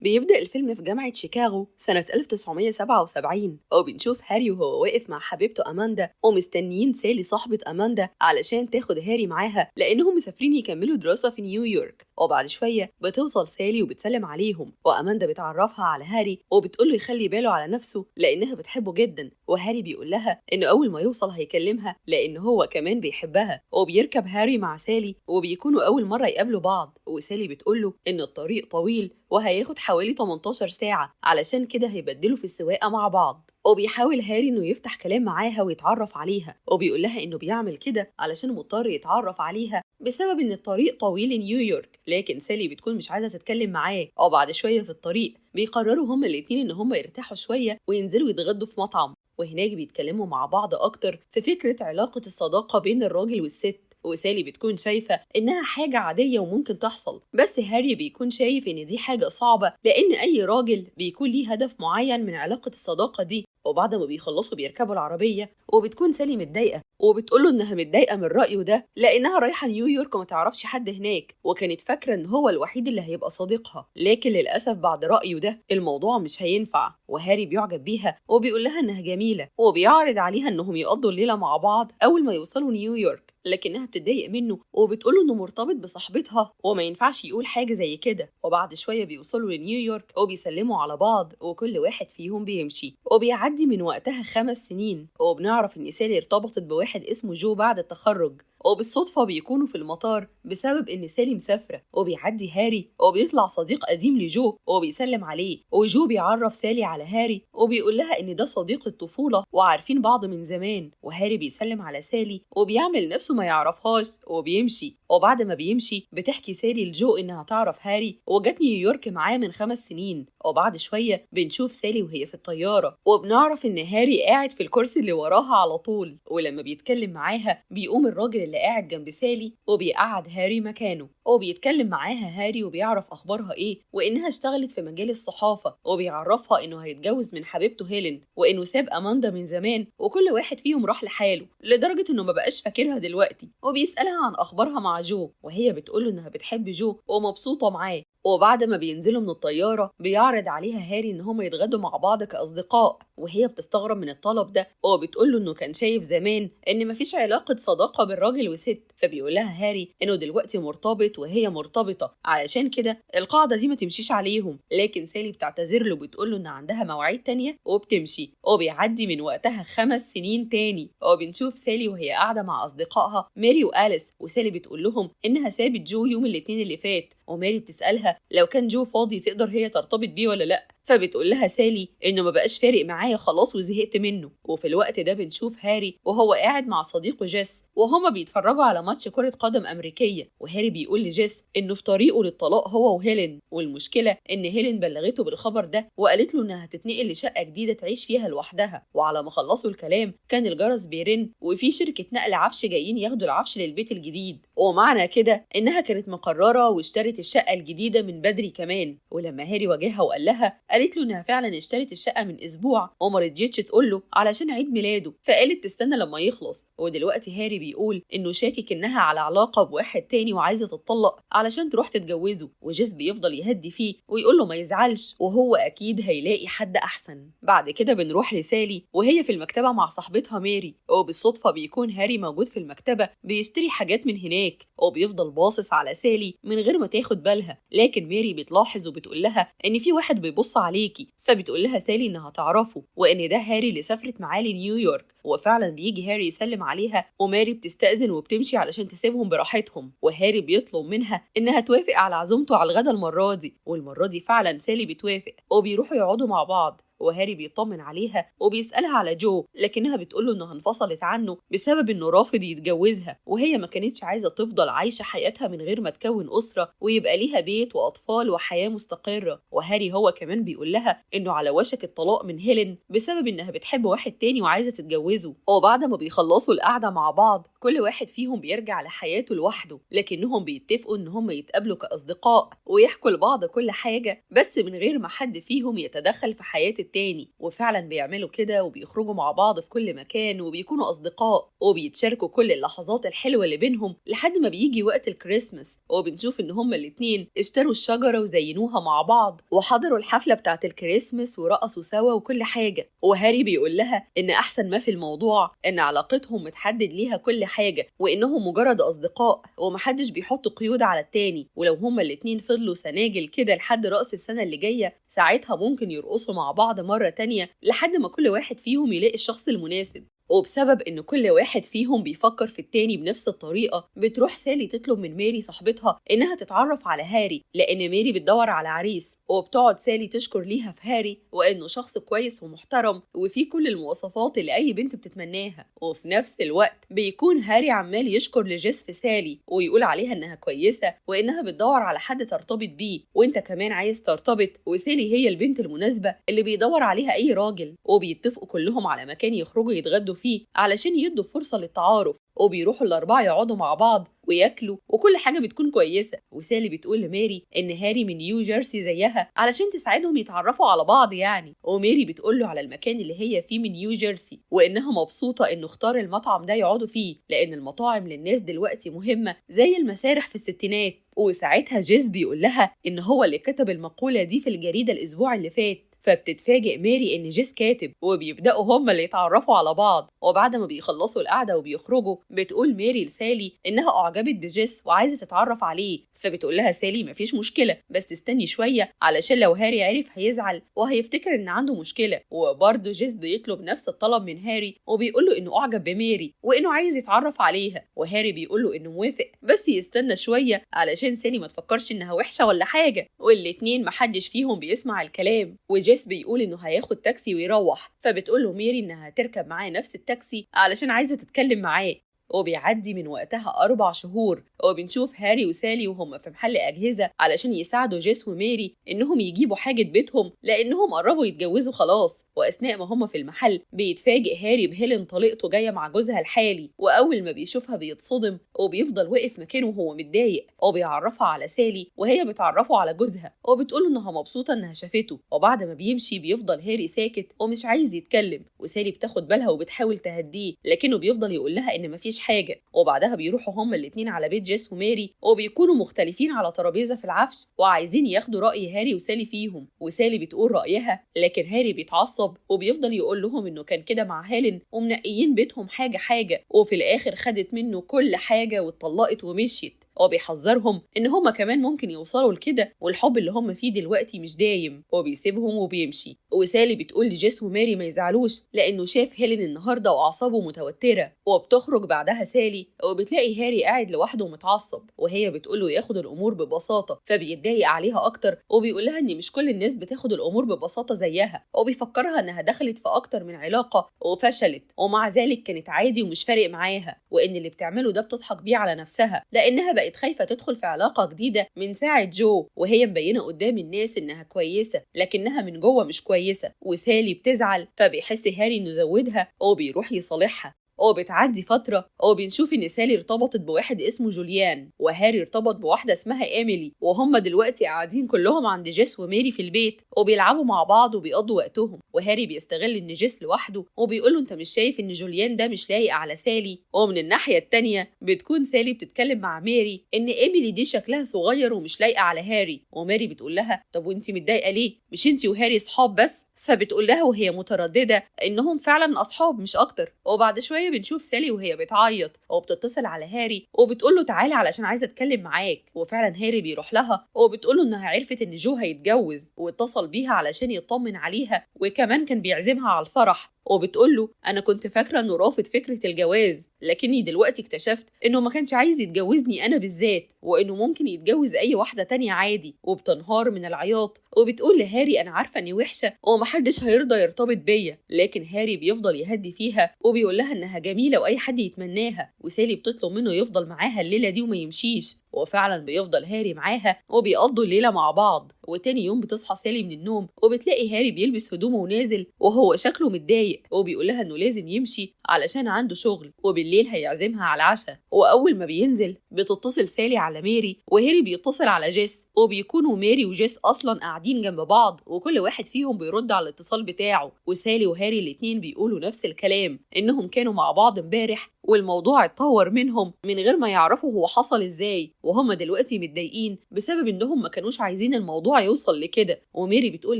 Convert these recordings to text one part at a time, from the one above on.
بيبدأ الفيلم في جامعة شيكاغو سنة 1977 وبنشوف هاري وهو واقف مع حبيبته أماندا ومستنيين سالي صاحبة أماندا علشان تاخد هاري معاها لأنهم مسافرين يكملوا دراسة في نيويورك. وبعد شوية بتوصل سالي وبتسلم عليهم وأماندا بتعرفها على هاري وبتقوله يخلي باله على نفسه لأنها بتحبه جدا، وهاري بيقول لها إنه أول ما يوصل هيكلمها لأن هو كمان بيحبها. وبيركب هاري مع سالي وبيكونوا أول مرة يقابلوا بعض، وسالي بتقوله إن الطريق طويل وهياخد حوالي 18 ساعة، علشان كده هيبدلوا في السواقة مع بعض. وبيحاول هاري إنه يفتح كلام معاها ويتعرف عليها، وبيقول لها إنه بيعمل كده علشان مضطر يتعرف عليها بسبب إن الطريق طويل لنيويورك، لكن سالي بتكون مش عايزة تتكلم معاه. وبعد شوية في الطريق بيقرروا هما الاتنين إن هما يرتاحوا شوية وينزلوا يتغدوا في مطعم، وهناك بيتكلموا مع بعض أكتر في فكرة علاقة الصداقة بين الراجل والست. وسالي بتكون شايفة إنها حاجة عادية وممكن تحصل، بس هاري بيكون شايف إن دي حاجة صعبة لأن أي راجل بيكون ليه هدف معين من علاقة الصداقة دي. وبعد ما بيخلصوا بيركبوا العربية وبتكون سالي متضايقة وبتقوله إنها متضايقة من رأيه ده لأنها رايحة نيويورك وما تعرفش حد هناك، وكانت فاكرة إن هو الوحيد اللي هيبقى صديقها، لكن للأسف بعد رأيه ده الموضوع مش هينفع. وهاري بيعجب بيها وبيقول لها إنها جميلة وبيعرض عليها إنهم يقضوا الليلة مع بعض أول ما يوصلوا نيويورك، لكنها بتتضايق منه وبتقوله إنه مرتبط بصاحبتها وما ينفعش يقول حاجة زي كده. وبعد شوية بيوصلوا لنيويورك وبيسلموا على بعض وكل واحد فيهم بيمشي، وبيعدي من وقتها 5 سنين وبنعرف إن سالي ارتبطت بواحد اسمه جو بعد التخرج، وبالصدفة بيكونوا في المطار بسبب إن سالي مسافرة. وبيعدي هاري وبيطلع صديق قديم لجو وبيسلم عليه، وجو بيعرف سالي على هاري وبيقول لها إن ده صديق الطفولة وعارفين بعض من زمان. وهاري بيسلم على سالي وبيعمل نفسه ما يعرفهاش وبيمشي. وبعد ما بيمشي بتحكي سالي لجو إنها تعرف هاري وجت نيويورك معاه من 5 سنين. وبعد شوية بنشوف سالي وهي في الطيارة وبنعرف إن هاري قاعد في الكرسي اللي وراها على طول، ولما بيتكلم معاها بيقوم الراجل اللي قاعد جنب سالي وبيقعد هاري مكانه، وبيتكلم معاها هاري وبيعرف أخبارها إيه وإنها اشتغلت في مجال الصحافة، وبيعرفها إنه هيتجوز من حبيبته هيلين وإنه ساب أماندا من زمان وكل واحد فيهم راح لحاله لدرجة إنه ما بقاش فاكرها دلوقتي. وبيسألها عن أخبارها مع جو وهي بتقوله إنها بتحب جو ومبسوطة معاه. وبعد ما بينزلوا من الطيارة بيعرض عليها هاري إن هما يتغدوا مع بعض كأصدقاء، وهي بتستغرب من الطلب ده وبتقوله إنه كان شايف زمان إن مفيش علاقة صداقة بين راجل وست، فبيقولها هاري إنه دلوقتي مرتبط وهي مرتبطة علشان كده القاعدة دي ما تمشيش عليهم. لكن سالي بتعتذر له وبتقوله إن عندها مواعيد تانية وبتمشي. وبيعدي من وقتها 5 سنين تاني وبنشوف سالي وهي قاعدة مع أصدقائها ماري وآليس، وسالي بتقول لهم إنها سابت جو يوم الاثنين اللي فات، وماري بتسألها لو كان جو فاضي تقدر هي ترتبط بيه ولا لأ، فبتقول لها سالي إنه ما بقاش فارق معايا خلاص وزهقت منه. وفي الوقت ده بنشوف هاري وهو قاعد مع صديقه جيس وهما بيتفرجوا على ماتش كرة قدم أمريكية، وهاري بيقول لجيس إنه في طريقه للطلاق هو وهيلين، والمشكلة إن هيلين بلغته بالخبر ده وقالت له إنها هتتنقل لشقة جديدة تعيش فيها لوحدها. وعلى ما خلصوا الكلام كان الجرس بيرن وفي شركة نقل عفش جايين ياخدوا العفش للبيت الجديد، ومعنى كده إنها كانت مقررة واشترت الشقة الجديدة من بدري كمان. ولما هاري واجهها وقال لها قالت له إنها فعلا اشترت الشقة من أسبوع وما رضيتش تقول له علشان عيد ميلاده، فقالت تستنى لما يخلص. ودلوقتي هاري بيقول إنه شاكك إنها على علاقة بواحد تاني وعايزة تتطلق علشان تروح تتجوزه، وجيس بيفضل يهدي فيه ويقول له ما يزعلش وهو أكيد هيلاقي حد أحسن. بعد كده بنروح لسالي وهي في المكتبة مع صاحبتها ماري، وبالصدفة بيكون هاري موجود في المكتبة بيشتري حاجات من هناك، وبيفضل باصص على سالي من غير ما تاخد بالها. لكن ماري بتلاحظ وبتقول لها إن في واحد بيبص عليكي، فبتقول لها سالي إنها تعرفه وإن ده هاري اللي سافرت معاه لنيويورك. وفعلا بيجي هاري يسلم عليها وماري بتستأذن وبتمشي علشان تسيبهم براحتهم، وهاري بيطلب منها إنها توافق على عزومته على الغدا المرة دي، والمرة دي فعلا سالي بتوافق وبيروحوا يقعدوا مع بعض. وهاري بيطمن عليها وبيسألها على جو، لكنها بتقوله إنها انفصلت عنه بسبب إنه رافض يتجوزها، وهي ما كانتش عايزة تفضل عايشة حياتها من غير ما تكون أسرة ويبقى ليها بيت وأطفال وحياة مستقرة. وهاري هو كمان بيقول لها إنه على وشك الطلاق من هيلين بسبب إنها بتحب واحد تاني وعايزة تتجوزه. وبعد ما بيخلصوا القعدة مع بعض كل واحد فيهم بيرجع لحياته لوحده، لكنهم بيتفقوا إن هم يتقابلوا كأصدقاء ويحكوا لبعض كل حاجة، بس من غير ما حد فيهم يتدخل في حياة التاني. وفعلا بيعملوا كده وبيخرجوا مع بعض في كل مكان وبيكونوا أصدقاء وبيتشاركوا كل اللحظات الحلوة اللي بينهم لحد ما بيجي وقت الكريسماس، وبنشوف إن هما الاتنين اشتروا الشجرة وزينوها مع بعض وحضروا الحفلة بتاعة الكريسماس ورقصوا سوا وكل حاجة. وهاري بيقول لها إن أحسن ما في الموضوع إن علاقتهم متحدد ليها كل حاجة، وإنهم مجرد أصدقاء ومحدش بيحط قيود على التاني، ولو هما الاتنين فضلوا سناجل كده لحد رأس السنة اللي جاية ساعتها ممكن يرقصوا مع بعض مرة تانية لحد ما كل واحد فيهم يلاقي الشخص المناسب. وبسبب إن كل واحد فيهم بيفكر في التاني بنفس الطريقة، بتروح سالي تطلب من ماري صاحبتها إنها تتعرف على هاري، لأن ماري بتدور على عريس. وبتقعد سالي تشكر ليها في هاري وإنه شخص كويس ومحترم وفيه كل المواصفات اللي أي بنت بتتمناها. وفي نفس الوقت بيكون هاري عمال يشكر لجيس في سالي ويقول عليها إنها كويسة وإنها بتدور على حد ترتبط بيه، وإنت كمان عايز ترتبط، وسالي هي البنت المناسبة اللي بيدور عليها أي راجل. وبيتفقوا كلهم على مكان يخرجوا يتغدوا فيه علشان يدوا فرصة للتعارف، وبيروحوا الأربعة يقعدوا مع بعض وياكلوا وكل حاجة بتكون كويسة. وسالي بتقول لماري إن هاري من نيو جيرسي زيها علشان تساعدهم يتعرفوا على بعض يعني، وماري بتقول له على المكان اللي هي فيه من نيو جيرسي وإنها مبسوطة إنه اختار المطعم ده يقعدوا فيه، لأن المطاعم للناس دلوقتي مهمة زي المسارح في الستينات. وساعتها جيس بيقول لها إن هو اللي كتب المقولة دي في الجريدة الأسبوع اللي فات، فبتتفاجئ ماري إن جيس كاتب، وبيبدأوا هما اللي يتعرفوا على بعض. وبعد ما بيخلصوا القعدة وبيخرجوا بتقول ماري لسالي إنها أعجبت بجيس وعايزة تتعرف عليه، فبتقول لها سالي مفيش مشكلة بس استني شوية علشان لو هاري عرف هيزعل وهيفتكر إن عنده مشكلة. وبرضه جيس بيطلب نفس الطلب من هاري وبيقول له إنه أعجب بماري وإنه عايز يتعرف عليها، وهاري بيقول له إنه موافق بس يستنى شوية علشان سالي ما تفكرش إنها وحشة ولا حاجة. والاتنين محدش فيهم بيسمع الكلام، وجيس بيقول إنه هياخد تاكسي ويروح، فبتقول له ماري إنها هتركب معاه نفس التاكسي علشان عايزة تتكلم معاه. وبيعدي من وقتها 4 شهور، وبنشوف هاري وسالي وهم في محل أجهزة علشان يساعدوا جيس وماري إنهم يجيبوا حاجة بيتهم لأنهم قربوا يتجوزوا خلاص. وأثناء ما هم في المحل بيتفاجئ هاري بهيلين طليقته جاية مع جوزها الحالي، وأول ما بيشوفها بيتصدم وبيفضل واقف مكانه وهو متضايق، وبيعرفها على سالي وهي بتعرفه على جوزها وبتقول إنها مبسوطة إنها شافته. وبعد ما بيمشي بيفضل هاري ساكت ومش عايز يتكلم، وسالي بتاخد بالها وبتحاول تهديه لكنه بيفضل يقول لها إن مفيش حاجة. وبعدها بيروحوا هما الاتنين على بيت جيس وماري وبيكونوا مختلفين على ترابيزة في العفش وعايزين ياخدوا رأي هاري وسالي فيهم، وسالي بتقول رأيها لكن هاري بيتعصب وبيفضل يقول لهم إنه كان كده مع هيلين ومنقيين بيتهم حاجة حاجة، وفي الآخر خدت منه كل حاجة واتطلقت ومشيت. وبيحذرهم إن هما كمان ممكن يوصلوا لكده والحب اللي هما فيه دلوقتي مش دايم، وبيسيبهم وبيمشي. وسالي بتقول لجيس وماري ما يزعلوش لأنه شاف هيلين النهاردة وأعصابه متوترة. وبتخرج بعدها سالي وبتلاقي هاري قاعد لوحده ومتعصب، وهي بتقوله ياخد الأمور ببساطة، فبيتضايق عليها أكتر وبيقول لها إن مش كل الناس بتاخد الأمور ببساطة زيها، وبيفكرها إنها دخلت في أكتر من علاقة وفشلت ومع ذلك كانت عادي ومش فارق معاها، وإن اللي بتعمله ده بتضحك بيه على نفسها لأنها بقت خايفة تدخل في علاقة جديدة من ساعة جو وهي مبينة قدام الناس إنها كويسة لكنها من جوه مش كويسة. وسالي بتزعل فبيحس هاري إنه زودها وبيروح يصالحها. وبتعدي فترة وبنشوف إن سالي ارتبطت بواحد اسمه جوليان، وهاري ارتبط بواحدة اسمها إيميلي، وهم دلوقتي قاعدين كلهم عند جيس وماري في البيت وبيلعبوا مع بعض وبيقضوا وقتهم. وهاري بيستغل إن جيس لوحده وبيقوله أنت مش شايف إن جوليان ده مش لايق على سالي؟ ومن الناحية التانية بتكون سالي بتتكلم مع ماري إن إيميلي دي شكلها صغير ومش لايقة على هاري، وماري بتقول لها طب وانتي متضايقة ليه؟ مش انتي وهاري صحاب بس؟ فبتقول لها وهي مترددة إنهم فعلا أصحاب مش أكتر. وبعد شوية بنشوف سالي وهي بتعيط وبتتصل على هاري وبتقول له تعالى علشان عايزة أتكلم معاك، وفعلا هاري بيروح لها وبتقول له إنها عرفت إن جو هيتجوز واتصل بيها علشان يطمن عليها وكمان كان بيعزمها على الفرح. وبتقول له أنا كنت فاكرة إنه رافض فكرة الجواز لكني دلوقتي اكتشفت إنه ما كانش عايز يتجوزني أنا بالذات وإنه ممكن يتجوز أي واحدة تانية عادي. وبتنهار من العياط وبتقول لهاري أنا عارفة إني وحشة ومحدش هيرضى يرتبط بيا، لكن هاري بيفضل يهدي فيها وبيقول لها إنها جميلة وأي حد يتمناها. وسالي بتطلب منه يفضل معاها الليلة دي وما يمشيش، وفعلا بيفضل هاري معاها وبيقضوا الليلة مع بعض. وتاني يوم بتصحى سالي من النوم وبتلاقي هاري بيلبس هدومه ونازل وهو شكله متضايق، وبيقول لها إنه لازم يمشي علشان عنده شغل وبالليل هيعزمها على العشاء. وأول ما بينزل بتتصل سالي على ماري وهاري بيتصل على جيس، وبيكونوا ماري وجيس أصلا قاعدين جنب بعض وكل واحد فيهم بيرد على الاتصال بتاعه. وسالي وهاري الاتنين بيقولوا نفس الكلام، إنهم كانوا مع بعض امبارح والموضوع اتطور منهم من غير ما يعرفوا هو حصل ازاي، وهم دلوقتي متضايقين بسبب انهم ما كانوش عايزين الموضوع يوصل لكده. وميري بتقول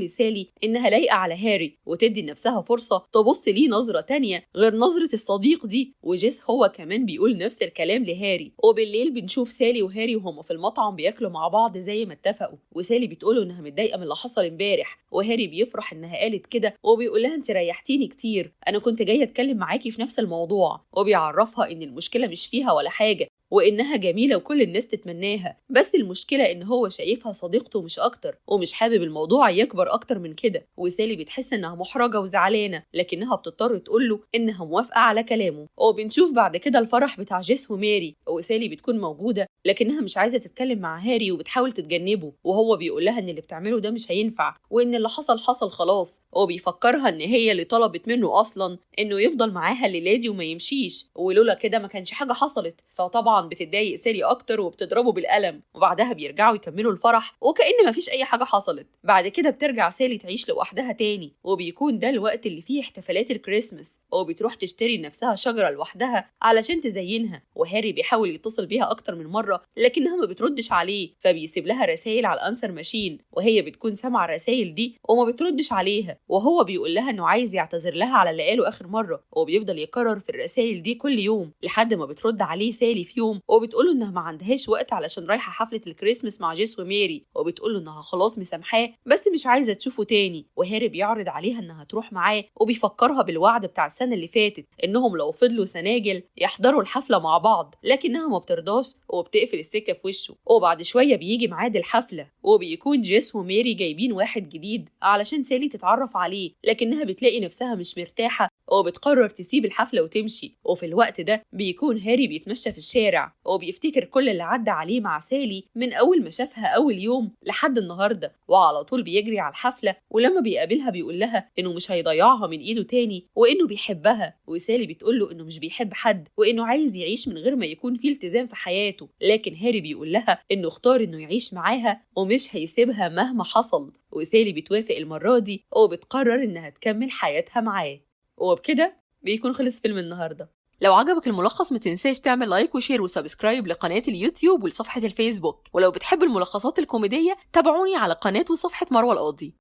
لسالي انها لايقه على هاري وتدي لنفسها فرصه تبص ليه نظره تانية غير نظره الصديق دي. وجيس هو كمان بيقول نفس الكلام لهاري. وبالليل بنشوف سالي وهاري وهم في المطعم بياكلوا مع بعض زي ما اتفقوا، وسالي بتقوله انها متضايقه من اللي حصل امبارح، وهاري بيفرح انها قالت كده وبيقول لها انت ريحتيني كتير، انا كنت جايه اتكلم معاكي في نفس الموضوع. وبيعرفها ان المشكله مش فيها ولا حاجه وإنها جميلة وكل الناس تتمناها، بس المشكلة إن هو شايفها صديقته مش أكتر ومش حابب الموضوع يكبر أكتر من كده. وسالي بتحس إنها محرجة وزعلانة لكنها بتضطر تقوله إنها موافقة على كلامه. وبنشوف بعد كده الفرح بتاع جيس وماري، وسالي بتكون موجودة لكنها مش عايزة تتكلم مع هاري وبتحاول تتجنبه، وهو بيقول لها إن اللي بتعمله ده مش هينفع وإن اللي حصل حصل خلاص. وبيفكرها إن هي اللي طلبت منه أصلا إنه يفضل معاها الليلة دي وما يمشيش، ولولا كده ما كانش حاجة حصلت. فطبعا بتتضايق سالي اكتر وبتضربه بالقلم، وبعدها بيرجعوا يكملوا الفرح وكأن مفيش اي حاجه حصلت. بعد كده بترجع سالي تعيش لوحدها تاني، وبيكون ده الوقت اللي فيه احتفالات الكريسماس، وبتروح تشتري لنفسها شجره لوحدها علشان تزينها. وهاري بيحاول يتصل بيها اكتر من مره لكنها ما بتردش عليه، فبيسيب لها رسائل على الانسر ماشين، وهي بتكون سامعه الرسائل دي وما بتردش عليها. وهو بيقول لها انه عايز يعتذر لها على اللي قاله اخر مره، وبيفضل يكرر في الرسائل دي كل يوم لحد ما بترد عليه سالي في يوم وبتقوله انها ما عندهاش وقت علشان رايحه حفله الكريسماس مع جيس وماري، وبتقوله انها خلاص مسامحاه بس مش عايزه تشوفه تاني. وهاري بيعرض عليها انها تروح معاه وبيفكرها بالوعد بتاع السنه اللي فاتت انهم لو فضلوا سناجل يحضروا الحفله مع بعض، لكنها ما بترضاش وبتقفل السكه في وشه. وبعد شويه بيجي ميعاد الحفله وبيكون جيس وماري جايبين واحد جديد علشان سالي تتعرف عليه، لكنها بتلاقي نفسها مش مرتاحه وبتقرر تسيب الحفله وتمشي. وفي الوقت ده بيكون هاري بيتمشى في الشارع وبيفتكر كل اللي عدى عليه مع سالي من أول ما شافها أول يوم لحد النهاردة، وعلى طول بيجري على الحفلة. ولما بيقابلها بيقول لها إنه مش هيضيعها من إيده تاني وإنه بيحبها. وسالي بتقوله إنه مش بيحب حد وإنه عايز يعيش من غير ما يكون فيه التزام في حياته، لكن هاري بيقول لها إنه اختار إنه يعيش معاها ومش هيسيبها مهما حصل. وسالي بتوافق المرة دي وبتقرر إنها تكمل حياتها معاه. وبكده بيكون خلص فيلم النهارده. لو عجبك الملخص ما تنساش تعمل لايك وشير وسبسكرايب لقناة اليوتيوب ولصفحة الفيسبوك، ولو بتحب الملخصات الكوميدية تابعوني على قناة وصفحة مروة القاضي.